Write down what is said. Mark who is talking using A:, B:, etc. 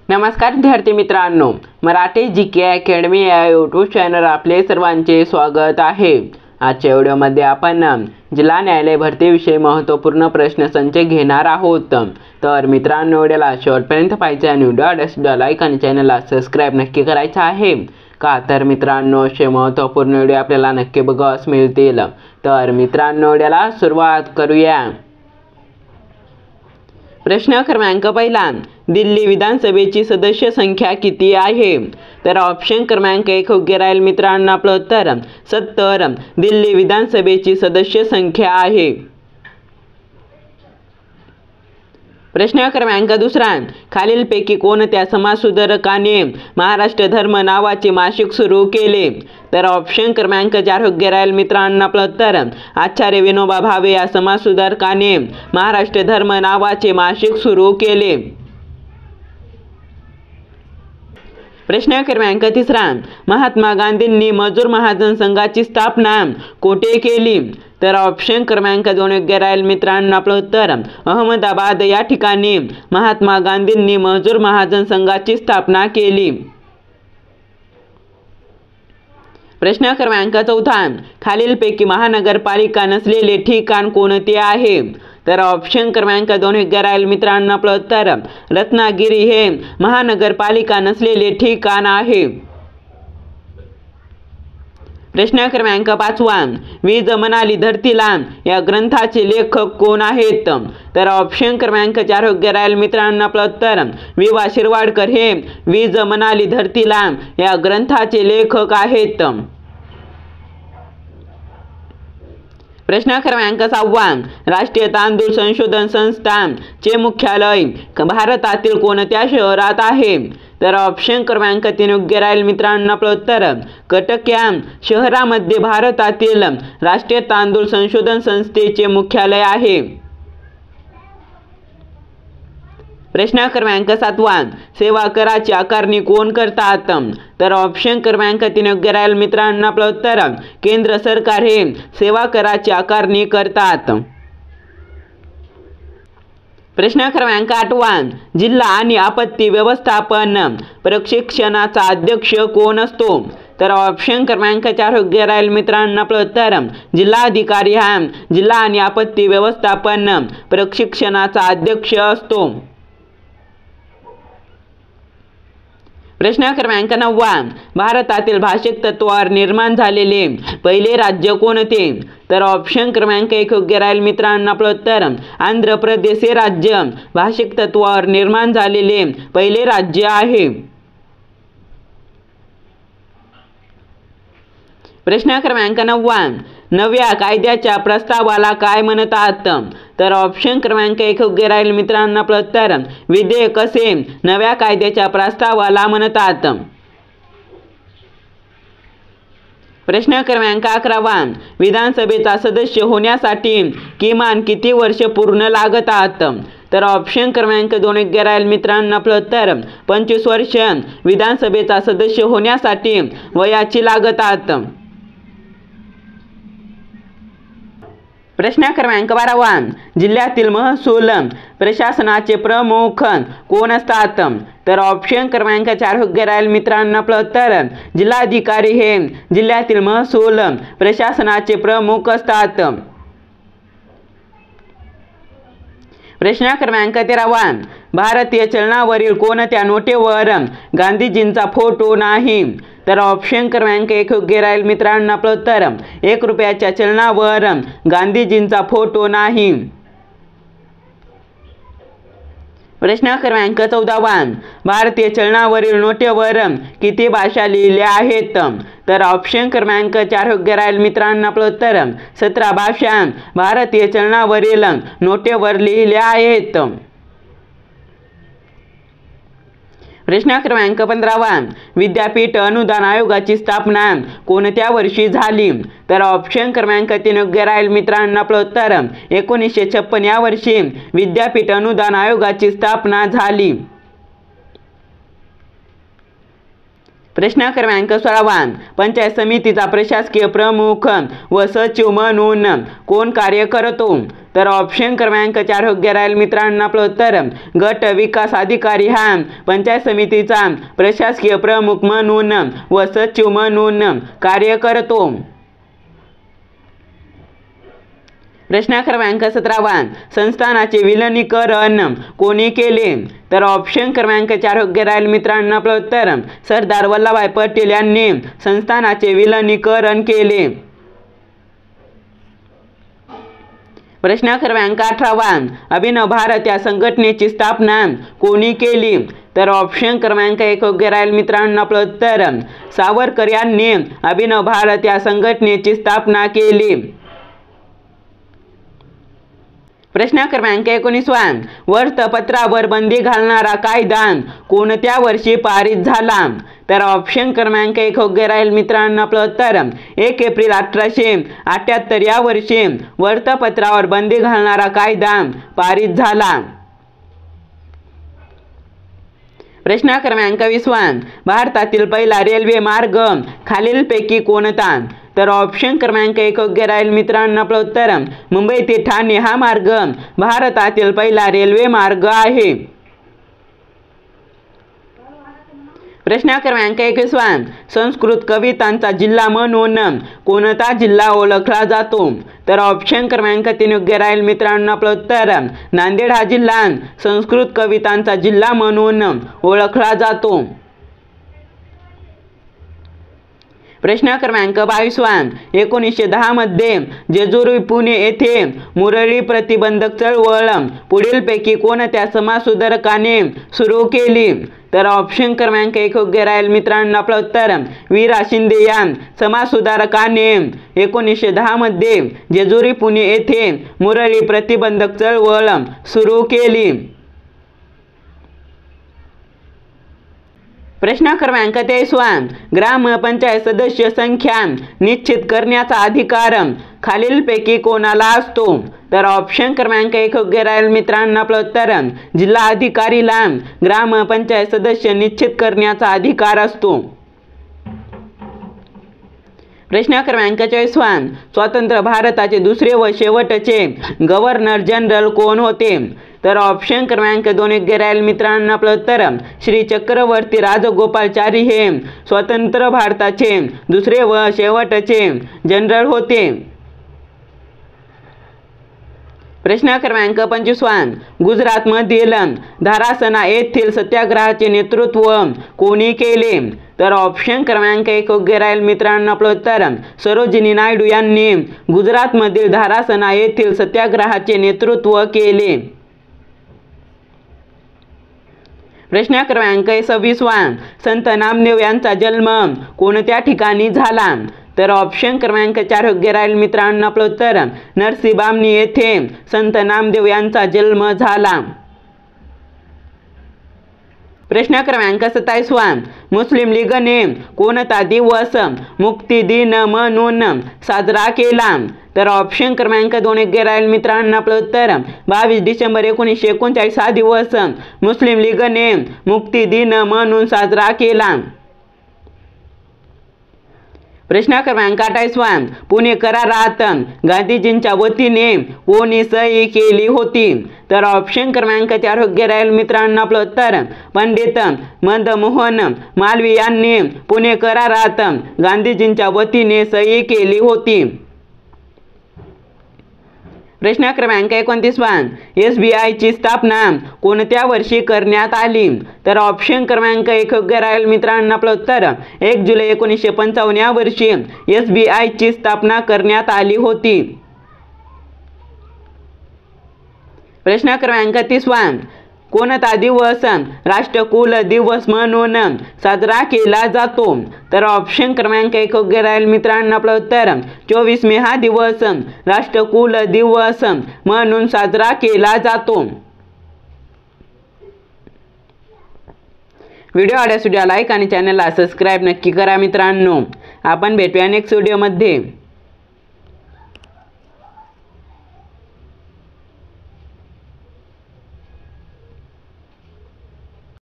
A: नमस्कार विद्यार्थी मित्रांनो, मराठी जीके अकॅडमी या यूट्यूब चॅनल आपले सर्वांचे स्वागत आहे। आजच्या व्हिडिओमध्ये आपण जिल्हा न्यायालय भरतीविषयी महत्त्वपूर्ण प्रश्नसंच घेणार आहोत। तर मित्रांनो, व्हिडिओला शेवटपर्यंत पाहायचे आणि व्हिडिओला लाईक आणि चॅनलला सबस्क्राइब नक्की करायचं आहे का तर मित्रांनो, असे महत्त्वपूर्ण व्हिडिओ आपल्याला नक्की बघायला मिळतील। तर मित्रांनो, व्हिडिओला सुरुवात करूया। प्रश्न क्रमांक पहिला, दिल्ली विधानसभेची सदस्य संख्या किती आहे? तर ऑप्शन क्रमांक 1 योग्य राहील मित्रांनो आपलं उत्तर 70 दिल्ली विधानसभेची सदस्य संख्या आहे। प्रश्न क्रमांक दुसरा, खालीलपैकी कोणत्या समाजसुधारकाने महाराष्ट्र धर्म नावाचे मासिक सुरू केले? तर ऑप्शन क्रमांक 4 योग्य राहील मित्रांनो आपलं उत्तर आचार्य विनोबा भावे या समाजसुधारकाने महाराष्ट्र धर्म नावाचे मासिक सुरू केले। प्रश्न क्रमांक तिसरा, महात्मा गांधींनी मजूर महाजन संघाची स्थापना कोठे केली? तर ऑप्शन क्रमांक 2 योग्य राहील मित्रांनो आपलं उत्तर अहमदाबाद या ठिकाणी महात्मा गांधींनी मजूर महाजन संघाची स्थापना केली। प्रश्न क्रमांक चौथा, खालीलपैकी महानगरपालिका नसलेले ठिकाण कोणते आहे? तर ऑप्शन क्रमांक 2 योग्य राहील मित्रांनो आपलं उत्तर रत्नागिरी हे महानगरपालिका नसलेले ठिकाण आहे। प्रश्न क्रमांक 5, वीज म्हणाली धरतीला या ग्रंथाचे लेखक कोण आहेत? तर ऑप्शन क्रमांक 4 योग्य राहील मित्रांनो आपलं उत्तर वि.वा. शिरवाडकर हे वीज म्हणाली धरतीला या ग्रंथाचे लेखक आहेत। प्रश्न क्रमांक 6, राष्ट्रीय तांदूळ संशोधन संस्था चे मुख्यालय भारतातील कोणत्या शहरात आहे? तर ऑप्शन क्रमांक 3 योग्य राहील मित्रांनो आपलं उत्तर कटक या शहरामध्ये भारतातील राष्ट्रीय तांदूळ संशोधन संस्थेचे मुख्यालय आहे। प्रश्न क्रमांक 7, सेवा कराची आकारणी कोण करतात? तर ऑप्शन क्रमांक 3 योग्य राहील मित्रांनो आपलं उत्तर केंद्र सरकार हे सेवा कराची आकारणी करतात। प्रश्न क्रमांक 8, जिल्हा आणि आपत्ती व्यवस्थापन प्रशिक्षणाचा अध्यक्ष कोण असतो? तर ऑप्शन क्रमांक 4 योग्य राहील मित्रांनो आपलं उत्तर जिल्हाधिकारी हा जिल्हा आणि आपत्ती व्यवस्थापन प्रशिक्षणाचा अध्यक्ष असतो। प्रश्न क्रमांक 9, भारतातील भाषिक तत्वावर निर्माण झालेले पहिले राज्य कोणते? तर ऑप्शन क्रमांक 1 योग्य राहील मित्रांनो आपलं उत्तर आंध्र प्रदेश हे राज्य भाषिक तत्वावर निर्माण झालेले पहिले राज्य आहे। प्रश्न क्रमांक 9, नव्या कायद्याच्या प्रस्तावाला काय म्हणतात? तर ऑप्शन क्रमांक 1 योग्य राहील मित्रांनो आपलं उत्तर विधेयक असे नव्या कायद्याच्या प्रस्तावाला म्हणतात। प्रश्न क्रमांक 11, विधानसभेचा सदस्य होण्यासाठी किमान किती वर्ष पूर्ण लागतात? तर ऑप्शन क्रमांक 2 योग्य राहील मित्रांनो आपलं उत्तर 25 वर्ष विधानसभेचा सदस्य होण्यासाठी वयाची लागतात। प्रश्न क्रमांक 12, जिल्ह्यातील महसूल प्रशासनाचे प्रमुख कोण असतात? तर ऑप्शन क्रमांक 4 योग्य राहील मित्रांनो आपलं उत्तर जिल्हाधिकारी हे जिल्ह्यातील महसूल प्रशासनाचे प्रमुख असतात। प्रश्न क्रमांक 13, भारतीय चलनावरील कोणत्या नोटेवर गांधीजींचा फोटो नाही? तर ऑप्शन क्रमांक 1 योग्य राहील मित्रांनो आपलं उत्तर 1 रुपयाच्या चलनावर गांधीजींचा फोटो नाही। प्रश्न क्रमांक 14, भारतीय चलनावरील नोटेवर किती भाषा लिहिल्या आहेत? तर ऑप्शन क्रमांक 4 योग्य राहील मित्रांनो आपलं उत्तर 17 भाषा भारतीय चलनावरील नोटेवर लिहिल्या आहेत। प्रश्न क्रमांक 15, विद्यापीठ अनुदान आयोगाची स्थापना कोणत्या वर्षी झाली? तर ऑप्शन क्रमांक 3 योग्य राहील मित्रांनो आपलं उत्तर 1956 या वर्षी विद्यापीठ अनुदान आयोगाची स्थापना झाली। प्रश्न क्रमांक 16 पंचायत समितीचा प्रशासकीय प्रमुख व सचिव म्हणून कोण कार्य करतो? तर ऑप्शन क्रमांक 4 योग्य राहील मित्रांनो आपलं उत्तर गट विकास अधिकारी हा पंचायत समितीचा प्रशासकीय प्रमुख म्हणून व सचिव म्हणून कार्य करतो। प्रश्न क्रमांक 17 संस्थानाचे विलीनीकरण कोणी केले? तर ऑप्शन क्रमांक 4 योग्य राहील मित्रांनो आपलं उत्तर सरदार वल्लभभाई पटेल यांनी संस्थानाचे विलीनीकरण केले। प्रश्न क्रमांक 18 अभिनव भारत या संघटनेची स्थापना कोणी केली? तर ऑप्शन क्रमांक 1 योग्य राहील मित्रांनो आपलं उत्तर सावरकर यांनी अभिनव भारत या संघटनेची स्थापना केली। प्रश्न क्रमांक 19 वृत्तपत्रावर बंदी घालणारा कायदा कोणत्या वर्षी पारित झाला? तर ऑप्शन क्रमांक 1 योग्य राहील मित्रांनो आपलं उत्तर 1 एप्रिल 1878 या वर्षी वृत्तपत्रावर बंदी घालणारा कायदा पारित झाला। प्रश्न क्रमांक 20 भारतातील पहिला रेल्वे मार्ग खालीलपैकी कोणता? तर ऑप्शन क्रमांक 1 योग्य राहील मित्रांनो आपलं उत्तर मुंबई ते ठाणे हा मार्ग भारतातील पहिला रेल्वे मार्ग आहे। प्रश्न क्रमांक 21 संस्कृत कवितांचा जिल्हा म्हणून कोणता जिल्हा ओळखला जातो? तर ऑप्शन क्रमांक 3 योग्य राहील मित्रांनो आपलं उत्तर नांदेड हा जिल्हा संस्कृत कवितांचा जिल्हा म्हणून ओळखला जातो। प्रश्न क्रमांक 22 1910 मध्ये जेजुरी पुणे येथे मुरळी प्रतिबंधक चळवळ पुढीलपैकी कोणत्या समाजसुधारकाने सुरू केली? तर ऑप्शन क्रमांक 1 योग्य राहील मित्रांनो आपलं उत्तर वीरा शिंदे या समाजसुधारकाने 1910 मध्ये जेजुरी पुणे येथे मुरळी प्रतिबंधक चळवळ सुरू केली। प्रश्न क्रमांक 23 ग्रामपंचायत सदस्य संख्या निश्चित करण्याचा अधिकार खालीलपैकी कोणाला असतो? तर ऑप्शन क्रमांक 1 योग्य राहील मित्रांनो आपलं उत्तर जिल्हा अधिकारीला ग्रामपंचायत सदस्य निश्चित करण्याचा अधिकार असतो। प्रश्न क्रमांक 24 स्वतंत्र भारताचे दुसरे व शेवटचे गव्हर्नर जनरल कोण होते? तर ऑप्शन क्रमांक 2 योग्य राहील मित्रांनो आपलं उत्तर श्री चक्रवर्ती राजगोपालाचारी हे स्वतंत्र भारताचे दुसरे व शेवटचे जनरल होते। प्रश्न क्रमांक 25 गुजरातमधील धारासना येथील सत्याग्रहाचे नेतृत्व कोणी केले? तर ऑप्शन क्रमांक 1 योग्य राहील मित्रांनो आपलं उत्तर सरोजिनी नायडू यांनी गुजरातमधील धारासना येथील सत्याग्रहाचे नेतृत्व केले। प्रश्न क्रमांक 26 संत नामदेव यांचा जन्म कोणत्या ठिकाणी झाला? तर ऑप्शन क्रमांक 4 योग्य राहील मित्रांनो आपलं उत्तर नरसीबामणी येथे संत नामदेव यांचा जन्म झाला। प्रश्न क्रमांक 27 मुस्लिम लीगने कोणता दिवस मुक्ती दिन म्हणून साजरा केला? तर ऑप्शन क्रमांक 2 योग्य राहील मित्रांनो आपलं उत्तर 22 डिसेंबर 1939 हा दिवस मुस्लिम लीगने मुक्ती दिन म्हणून साजरा केला। प्रश्न क्रमांक 28 पुणे करारात गांधीजींच्या वतीने कोणी सही केली होती? तर ऑप्शन क्रमांक 4 योग्य राहील मित्रांनो आपलं उत्तर पंडित मदनमोहन मालवीय यांनी पुणे करारात गांधीजींच्या वतीने सही केली होती। प्रश्न क्रमांक 29 SBI ची स्थापना कोणत्या वर्षी करण्यात आली? तर ऑप्शन क्रमांक 1 योग्य राहील मित्रांनो आपलं उत्तर 1 जुलै 1955 या वर्षी SBI ची स्थापना करण्यात आली होती। प्रश्न क्रमांक 30 कोणता दिवस राष्ट्रकुल दिवस म्हणून साजरा केला जातो? तर ऑप्शन क्रमांक 1 योग्य राहील मित्रांनो आपलं उत्तर 24 मे हा दिवस राष्ट्रकुल दिवस म्हणून साजरा केला जातो। व्हिडिओ आवडल्यास व्हिडिओला लाईक आणि चॅनलला सबस्क्राईब नक्की करा मित्रांनो। आपण भेटूया नेक्स्ट व्हिडिओमध्ये।